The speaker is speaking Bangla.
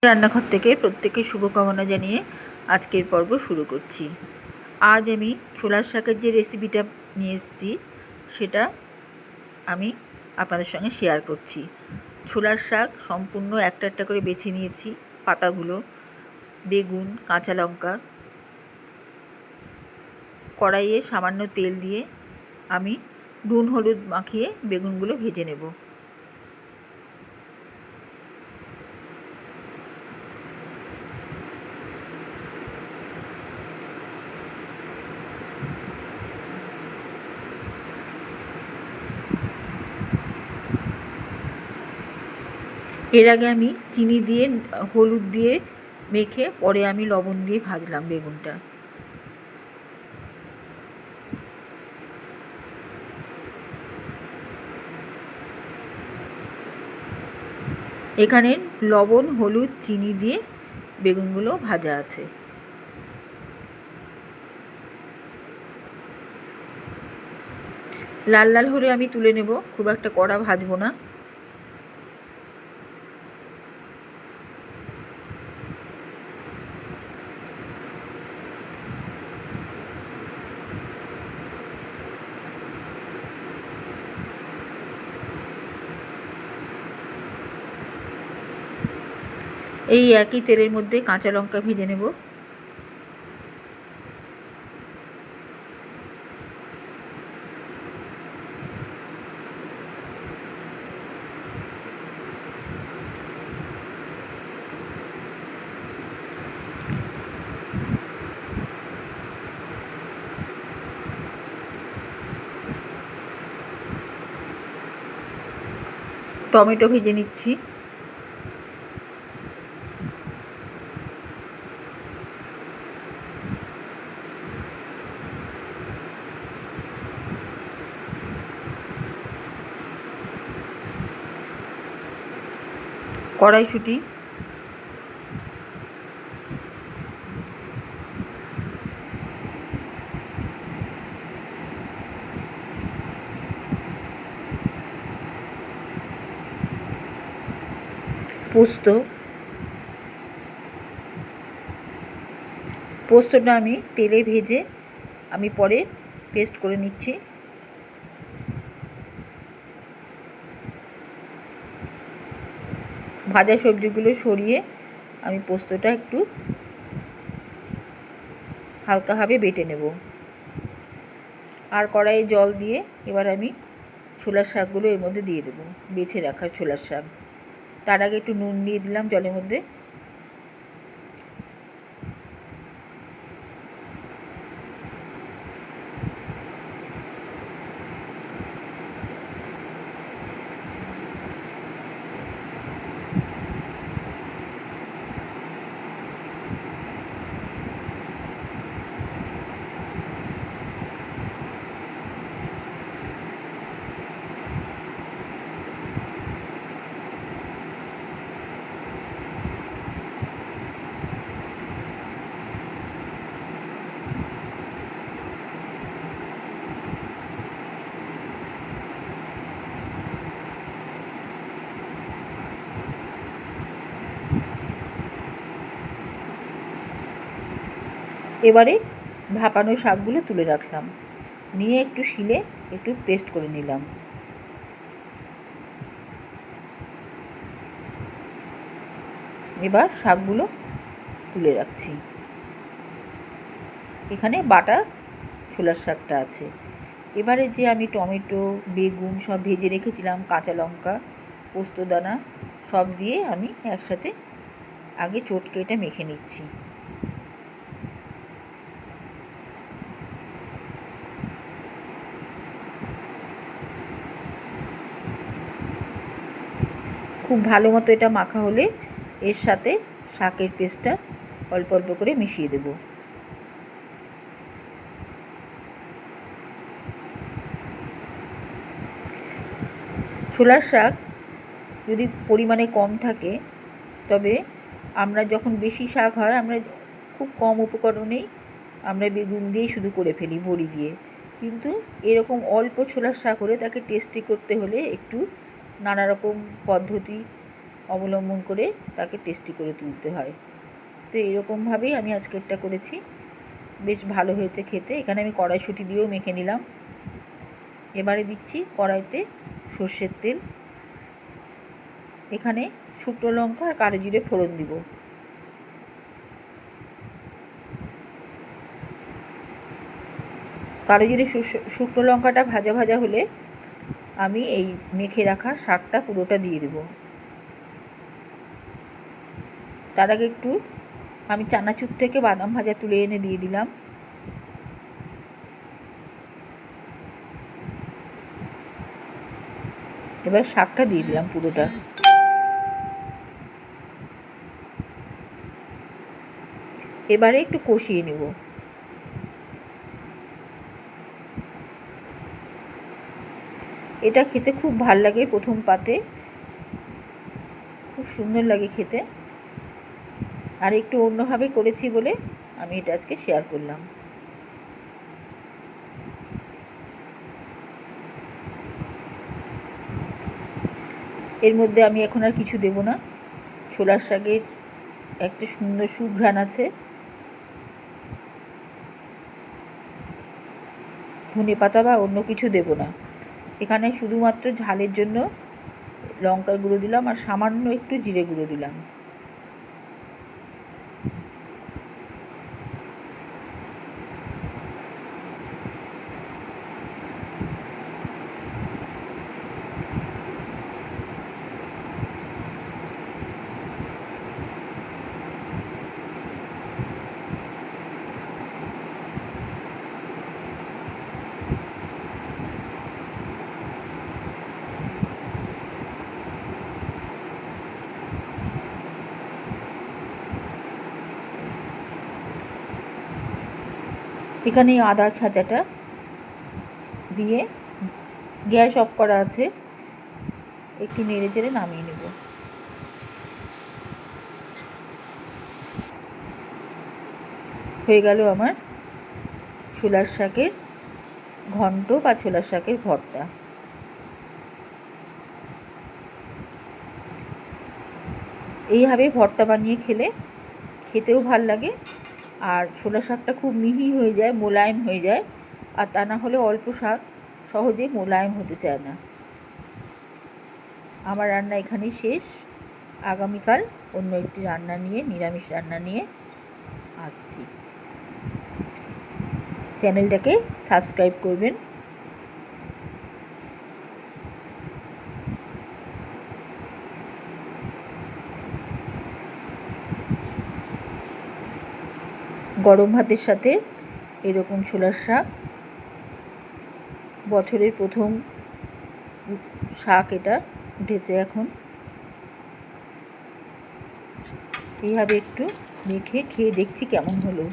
রান্নাঘর থেকে প্রত্যেককে শুভকামনা জানিয়ে আজকের পর্ব শুরু করছি। আজ আমি ছোলার শাকের যে রেসিপিটা নিয়ে এসেছি সেটা আমি আপনাদের সঙ্গে শেয়ার করছি। ছোলার শাক সম্পূর্ণ একটা একটা করে বেছে নিয়েছি, পাতাগুলো, বেগুন, কাঁচা লঙ্কা, কড়াইয়ে সামান্য তেল দিয়ে আমি নুন হলুদ মাখিয়ে বেগুনগুলো ভেজে নেব। এর আগে আমি চিনি দিয়ে হলুদ দিয়ে মেখে পরে আমি লবণ দিয়ে ভাজলাম বেগুনটা। এখানে লবণ, হলুদ, চিনি দিয়ে বেগুনগুলো ভাজা আছে। লাল লাল হলে আমি তুলে নেব, খুব একটা কড়া ভাজবো না। এই একই তেলের মধ্যে কাঁচা লঙ্কা ভেজে নেব। টমেটো ভেজে নিচ্ছি। কড়াইশুঁটি, পোস্ত, পোস্তটা আমি তেলে ভেজে আমি পরে পেস্ট করে নিচ্ছি। ভাজা সবজিগুলো সরিয়ে আমি পোস্তটা একটু হালকাভাবে বেটে নেব। আর কড়াইয়ে জল দিয়ে এবার আমি ছোলার শাকগুলো এর মধ্যে দিয়ে দেবো, বেছে রাখা ছোলার শাক। তার আগে একটু নুন দিয়ে দিলাম জলের মধ্যে। এবারে ভাপানো শাকগুলো তুলে রাখলাম, নিয়ে একটু শিলে একটু পেস্ট করে নিলাম। এবার শাকগুলো তুলে রাখছি। এখানে বাটা ছোলার শাকটা আছে। এবারে যে আমি টমেটো, বেগুন সব ভেজে রেখেছিলাম, কাঁচা লঙ্কা, পোস্তদানা সব দিয়ে আমি একসাথে আগে চটকে এটা মেখে নিচ্ছি। খুব ভালো মতো এটা মাখা হলে এর সাথে শাকের পেস্টটা অল্প অল্প করে মিশিয়ে দেব। ছোলার শাক যদি পরিমাণে কম থাকে, তবে আমরা যখন বেশি শাক হয় আমরা খুব কম উপকরণেই আমরা বেগুন দিয়েই শুধু করে ফেলি, বড়ি দিয়ে। কিন্তু এরকম অল্প ছোলার শাক হলে তাকে টেস্টি করতে হলে একটু নানা রকম পদ্ধতি অবলম্বন করে তাকে টেস্টি করে তুলতে হয়। তো এরকমভাবেই আমি আজকেরটা করেছি, বেশ ভালো হয়েছে খেতে। এখানে আমি কড়াইশুঁটি দিয়েও মেখে নিলাম। এবারে দিচ্ছি কড়াইতে সর্ষের তেল। এখানে শুকনো লঙ্কা আর কালো জিরে ফোড়ন দিব। কালো জিরে শুকনো লঙ্কাটা ভাজা ভাজা হলে আমি এই মেখে রাখা শাকটা পুরোটা দিয়ে দেব। তার আগে একটু আমি চানাচুর থেকে বাদাম ভাজা তুলে এনে দিয়ে দিলাম। এবার শাকটা দিয়ে দিলাম পুরোটা। এবারে একটু কষিয়ে নেব। এটা খেতে খুব ভাল লাগে, প্রথম পাতে খুব সুন্দর লাগে খেতে। আর একটু অন্যভাবে করেছি বলে আমি এটা আজকে শেয়ার করলাম। এর মধ্যে আমি এখন আর কিছু দেব না। ছোলার শাকের একটা সুন্দর সুঘ্রাণ আছে। ধনেপাতা বা অন্য কিছু দেব না। এখানে শুধুমাত্র ঝালের জন্য লঙ্কার গুঁড়ো দিলাম আর সামান্য একটু জিরে গুঁড়ো দিলাম। এখানে আদা ছাঁচাটা দিয়ে গ্যাস অফ করা আছে, একটু নেড়ে চেড়ে নামিয়ে নেব। হয়ে গেল আমার ছোলার শাকের ঘন্ট বা ছোলার শাকের ভর্তা। এইভাবে ভর্তা বানিয়ে খেতেও ভাল লাগে, আর ছোলা শাকটা খুব মিহি হয়ে যায়, মোলায়েম হয়ে যায়। আর তা না হলে অল্প শাক সহজে মোলায়েম হতে চায় না। আমার রান্না এখানেই শেষ। আগামীকাল অন্য একটি রান্না নিয়ে, নিরামিষ রান্না নিয়ে আসছি। চ্যানেলটাকে সাবস্ক্রাইব করবেন। গরম ভাতের সাথে এরকম ছোলার শাক, বছরের প্রথম শাক এটা উঠেছে এখন। এইভাবে একটু মেখে খেয়ে দেখছি কেমন হলো।